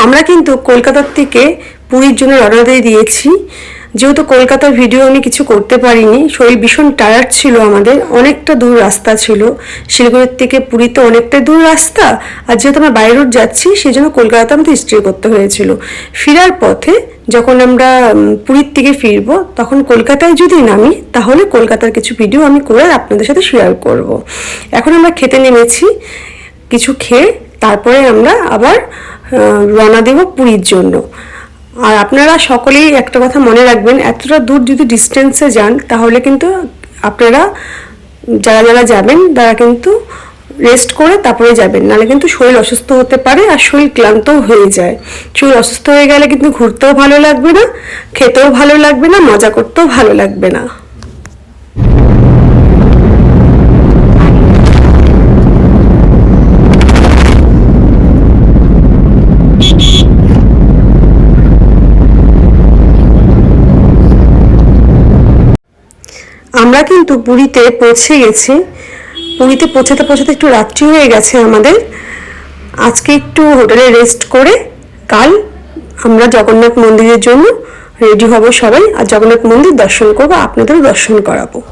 আমরা কিন্তু কলকাতার থেকে পুরীর জন্য রওনা দিয়ে দিয়েছি। যেহেতু কলকাতার ভিডিও আমি কিছু করতে পারিনি, শরীর ভীষণ টায়ার্ড ছিল, আমাদের অনেকটা দূর রাস্তা ছিল, শিলিগুড়ির থেকে পুরী তো অনেকটা দূর রাস্তা, আর যেহেতু আমরা বাই রোড যাচ্ছি সেই জন্য কলকাতাতে আমাদের স্টে করতে হয়েছিল। ফেরার পথে যখন আমরা পুরীর থেকে ফিরবো তখন কলকাতায় যদি নামি তাহলে কলকাতার কিছু ভিডিও আমি করে আপনাদের সাথে শেয়ার করব। এখন আমরা খেতে নেমেছি, কিছু খেয়ে তারপরে আমরা আবার রওনা দেব পুরীর জন্য। আর আপনারা সকলেই একটা কথা মনে রাখবেন, এতটা দূর যদি ডিস্টেন্সে যান তাহলে কিন্তু আপনারা যারা যারা যাবেন তারা কিন্তু রেস্ট করে তারপরে যাবেন, নাহলে কিন্তু শরীর অসুস্থ হতে পারে আর শরীর ক্লান্তও হয়ে যায়। শরীর অসুস্থ হয়ে গেলে কিন্তু ঘুরতেও ভালো লাগবে না, খেতেও ভালো লাগবে না, মজা করতেও ভালো লাগবে না। আমরা কিন্তু পুরীতে পৌঁছে গেছি। পুরীতে পৌঁছাতে পৌঁছাতে একটু রাত্রি হয়ে গেছে আমাদের। আজকে একটু হোটেলে রেস্ট করে কাল আমরা জগন্নাথ মন্দিরের জন্য রেডি হব সবাই, আর জগন্নাথ মন্দির দর্শন করবো, আপনাদেরও দর্শন করাবো।